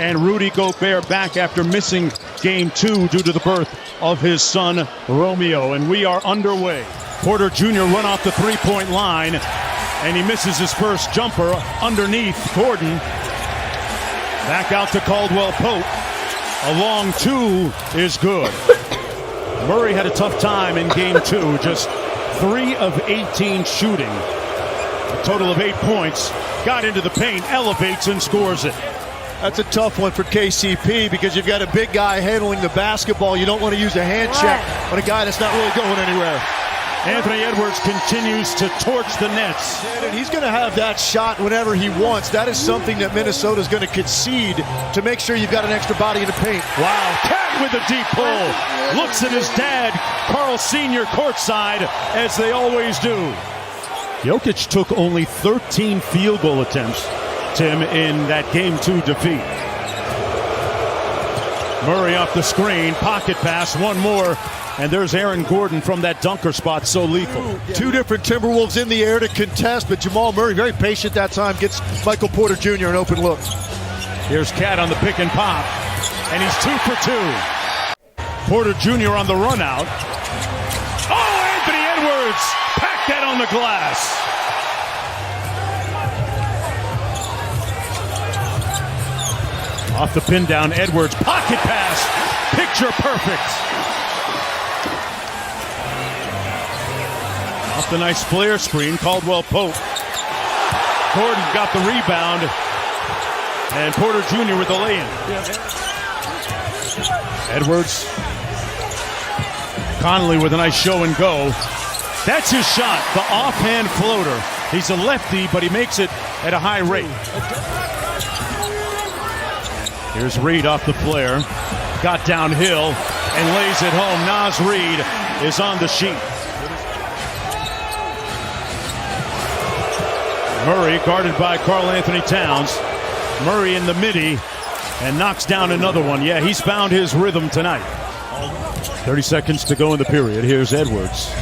and Rudy Gobert back after missing game 2 due to the birth of his son Romeo. And we are underway. Porter Jr. run off the three-point line, and he misses his first jumper underneath Gordon. Back out to Caldwell Pope. A long 2 is good. Murray had a tough time in game 2, just 3 of 18 shooting. A total of 8 points. Got into the paint, elevates and scores it. That's a tough one for KCP because you've got a big guy handling the basketball. You don't want to use a hand check on a guy that's not really going anywhere. Anthony Edwards continues to torch the Nets. And he's going to have that shot whenever he wants. That is something that Minnesota's going to concede to make sure you've got an extra body in the paint. Wow, Cat with a deep pull. Looks at his dad, Carl Sr. courtside, as they always do. Jokic took only 13 field goal attempts, Tim, in that game 2 defeat. Murray off the screen, pocket pass, one more. And there's Aaron Gordon from that dunker spot, so lethal. 2 different Timberwolves in the air to contest, but Jamal Murray, very patient that time, gets Michael Porter Jr. an open look. Here's Cat on the pick and pop, and he's 2 for 2. Porter Jr. on the run out. Oh, Anthony Edwards packed that on the glass. Off the pin down, Edwards, pocket pass, picture perfect. Off the nice flare screen, Caldwell Pope. Gordon got the rebound, and Porter Jr. with the lay-in. Edwards. Conley with a nice show and go. That's his shot, the offhand floater. He's a lefty, but he makes it at a high rate. Here's Reed off the flare. Got downhill and lays it home. Naz Reid is on the sheet. Murray guarded by Karl Anthony Towns. Murray in the midi and knocks down another one. Yeah, he's found his rhythm tonight. 30 seconds to go in the period. Here's Edwards.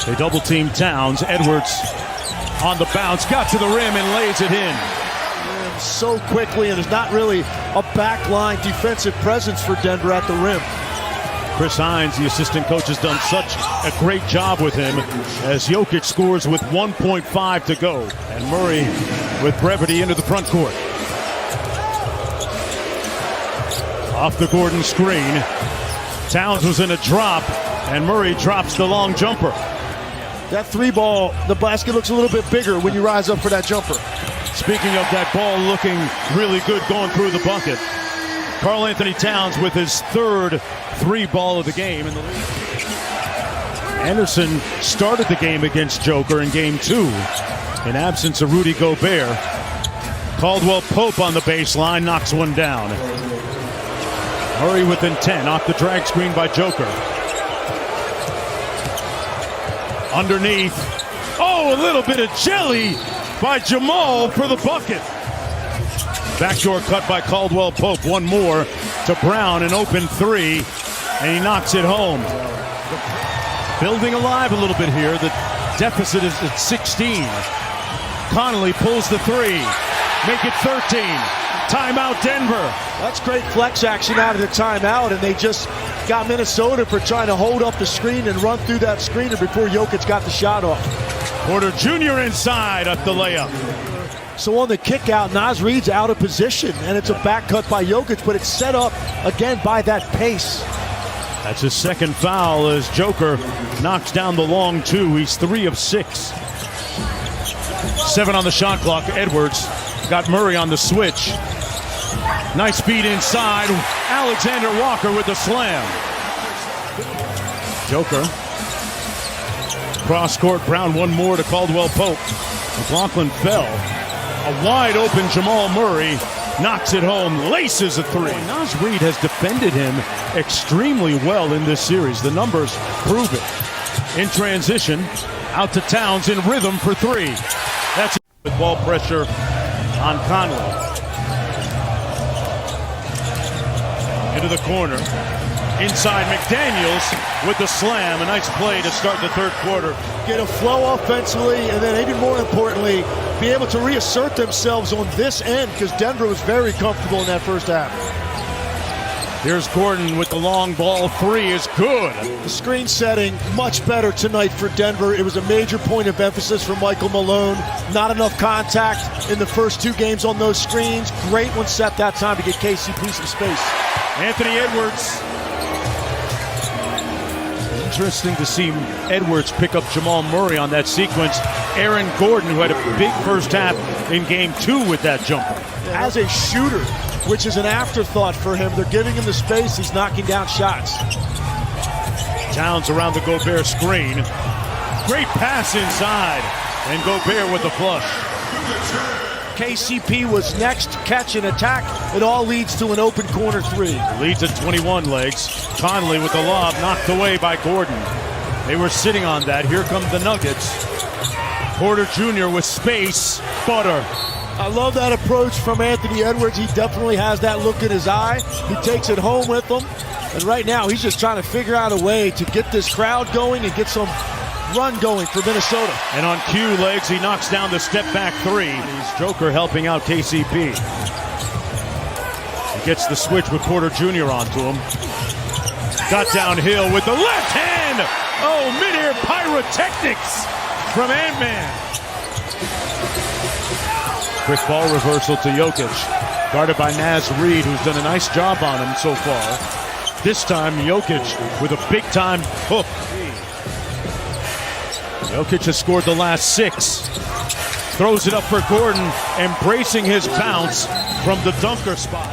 They double team Towns. Edwards on the bounce, got to the rim and lays it in. So quickly, and there's not really a backline defensive presence for Denver at the rim. Chris Hines, the assistant coach, has done such a great job with him as Jokic scores with 1.5 to go. And Murray with brevity into the front court. Off the Gordon screen. Towns was in a drop, and Murray drops the long jumper. That 3-ball, the basket looks a little bit bigger when you rise up for that jumper. Speaking of that ball looking really good going through the bucket, Karl Anthony Towns with his 3rd 3-ball of the game in the league. Anderson started the game against Joker in game 2 in absence of Rudy Gobert. Caldwell Pope on the baseline knocks one down. Murray within 10 off the drag screen by Joker. Underneath. Oh, a little bit of jelly by Jamal for the bucket. Backdoor cut by Caldwell Pope. One more to Brown, an open 3, and he knocks it home. Building alive a little bit here. The deficit is at 16. Conley pulls the 3. Make it 13. Timeout Denver. That's great flex action out of the timeout, and they just got Minnesota for trying to hold up the screen and run through that screener before Jokic got the shot off. Porter Jr. inside at the layup. So on the kick out, Naz Reid's out of position, and it's a back cut by Jokic, but it's set up again by that pace. That's his 2nd foul as Joker knocks down the long 2. He's 3 of 6. 7 on the shot clock. Edwards got Murray on the switch. Nice feed inside. Alexander Walker with the slam. Joker. Cross court, Brown one more to Caldwell Pope. McLaughlin fell. A wide open Jamal Murray knocks it home, laces a 3. Naz Reid has defended him extremely well in this series. The numbers prove it. In transition, out to Towns in rhythm for 3. That's with ball pressure on Conley. Into the corner. inside. McDaniels with the slam. A nice play to start the third quarter. Get a flow offensively, and then even more importantly, be able to reassert themselves on this end, because Denver was very comfortable in that first half. Here's Gordon with the long ball. Three is good. The screen setting much better tonight for Denver. It was a major point of emphasis for Michael Malone. Not enough contact in the first two games on those screens. Great one set that time to get KCP some space. Anthony Edwards. Interesting to see Edwards pick up Jamal Murray on that sequence. Aaron Gordon, who had a big first half in game 2 with that jumper. As a shooter, which is an afterthought for him, they're giving him the space. He's knocking down shots. Towns around the Gobert screen. Great pass inside. And Gobert with the flush. KCP was next to catch and attack. It all leads to an open corner three. Leads at 21 legs. Conley with the lob knocked away by Gordon. They were sitting on that. Here come the Nuggets. Porter Jr. with space. Butter. I love that approach from Anthony Edwards. He definitely has that look in his eye. He takes it home with him. And right now, he's just trying to figure out a way to get this crowd going and get some run going for Minnesota. And on cue legs, he knocks down the step back three. He's Joker helping out KCP. He gets the switch with Porter Jr. onto him. Got downhill with the left hand. Oh, mid-air pyrotechnics from Ant-Man. Quick ball reversal to Jokic. Guarded by Naz Reid, who's done a nice job on him so far. This time, Jokic with a big-time hook. Jokic has scored the last 6. Throws it up for Gordon, embracing his bounce from the dunker spot.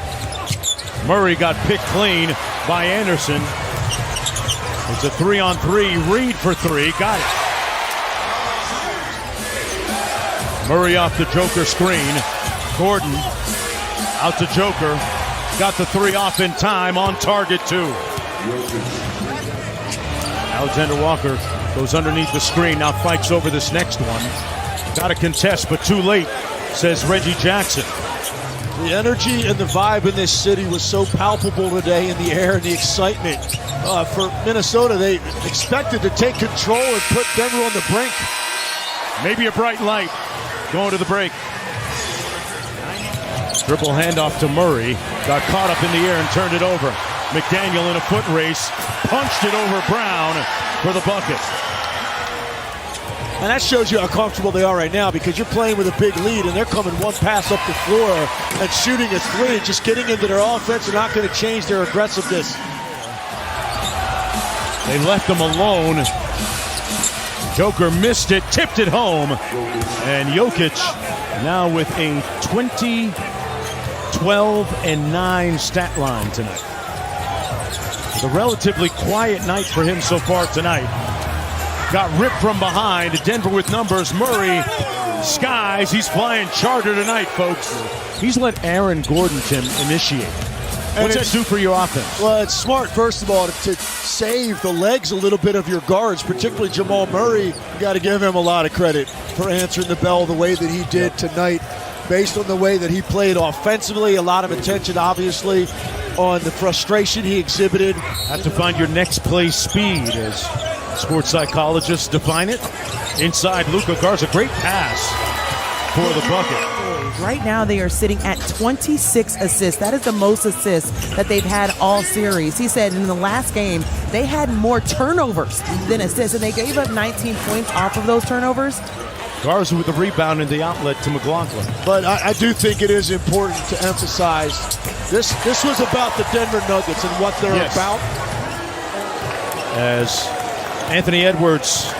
Murray got picked clean by Anderson. It's a 3-on-3. Reid for 3. Got it. Murray off the Joker screen. Gordon out to Joker. Got the 3 off in time. On target, too. Alexander Walker goes underneath the screen. Now fights over this next one. Got to contest, but too late, says Reggie Jackson. The energy and the vibe in this city was so palpable today in the air and the excitement. For Minnesota, they expected to take control and put Denver on the brink. Maybe a bright light. Going to the break. Triple handoff to Murray. Got caught up in the air and turned it over. McDaniel in a foot race. Punched it over Brown for the bucket. And that shows you how comfortable they are right now, because you're playing with a big lead and they're coming one pass up the floor and shooting a 3. Just getting into their offense. They're not going to change their aggressiveness. They left them alone. Joker missed it, tipped it home. And Jokic now with a 20, 12, and 9 stat line tonight. It's a relatively quiet night for him so far tonight. Got ripped from behind. Denver with numbers. Murray skies. He's flying charter tonight, folks. He's let Aaron Gordon, Tim, initiate. What's that do for your offense? Well, it's smart, first of all, to save the legs a little bit of your guards, particularly Jamal Murray. You got to give him a lot of credit for answering the bell the way that he did tonight, based on the way that he played offensively. A lot of attention, obviously, on the frustration he exhibited. Have to find your next play speed, as sports psychologists define it. Inside, Luka Garza, great pass for the bucket. Right now, they are sitting at 26 assists. That is the most assists that they've had all series. He said in the last game, they had more turnovers than assists, and they gave up 19 points off of those turnovers. Garza with the rebound and the outlet to McLaughlin. But I do think it is important to emphasize this was about the Denver Nuggets and what they're about. As Anthony Edwards